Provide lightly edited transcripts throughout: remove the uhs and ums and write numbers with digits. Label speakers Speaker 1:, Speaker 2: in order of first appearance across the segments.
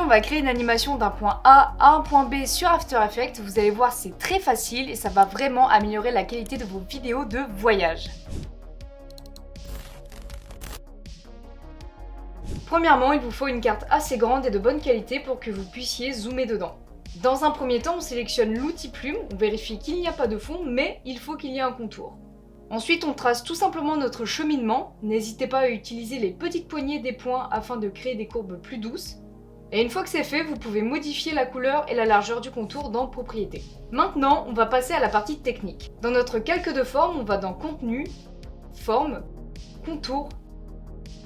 Speaker 1: on va créer une animation d'un point A à un point B sur After Effects. Vous allez voir, c'est très facile et ça va vraiment améliorer la qualité de vos vidéos de voyage. Premièrement, il vous faut une carte assez grande et de bonne qualité pour que vous puissiez zoomer dedans. Dans un premier temps, on sélectionne l'outil plume, on vérifie qu'il n'y a pas de fond, mais il faut qu'il y ait un contour. Ensuite, on trace tout simplement notre cheminement. N'hésitez pas à utiliser les petites poignées des points afin de créer des courbes plus douces. Et une fois que c'est fait, vous pouvez modifier la couleur et la largeur du contour dans Propriétés. Maintenant, on va passer à la partie technique. Dans notre calque de forme, on va dans Contenu, Forme, Contour,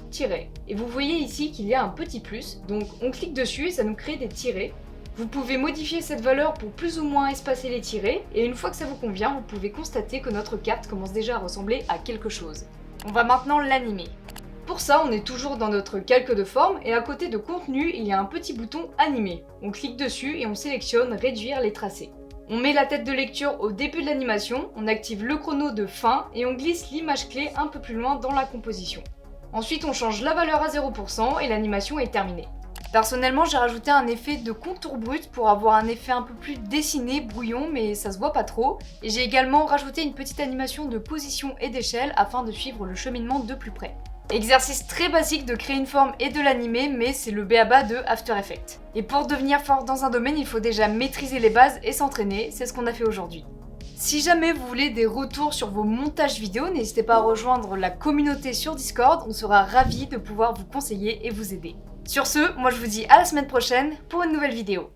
Speaker 1: Tiret. Et vous voyez ici qu'il y a un petit plus, donc on clique dessus et ça nous crée des tirets. Vous pouvez modifier cette valeur pour plus ou moins espacer les tirets, et une fois que ça vous convient, vous pouvez constater que notre carte commence déjà à ressembler à quelque chose. On va maintenant l'animer. Pour ça, on est toujours dans notre calque de forme, et à côté de contenu, il y a un petit bouton animer. On clique dessus et on sélectionne réduire les tracés. On met la tête de lecture au début de l'animation, on active le chrono de fin, et on glisse l'image clé un peu plus loin dans la composition. Ensuite, on change la valeur à 0% et l'animation est terminée. Personnellement, j'ai rajouté un effet de contour brut pour avoir un effet un peu plus dessiné, brouillon, mais ça se voit pas trop. Et j'ai également rajouté une petite animation de position et d'échelle afin de suivre le cheminement de plus près. Exercice très basique de créer une forme et de l'animer, mais c'est le b.a.-ba de After Effects. Et pour devenir fort dans un domaine, il faut déjà maîtriser les bases et s'entraîner, c'est ce qu'on a fait aujourd'hui. Si jamais vous voulez des retours sur vos montages vidéo, n'hésitez pas à rejoindre la communauté sur Discord, on sera ravis de pouvoir vous conseiller et vous aider. Sur ce, moi je vous dis à la semaine prochaine pour une nouvelle vidéo.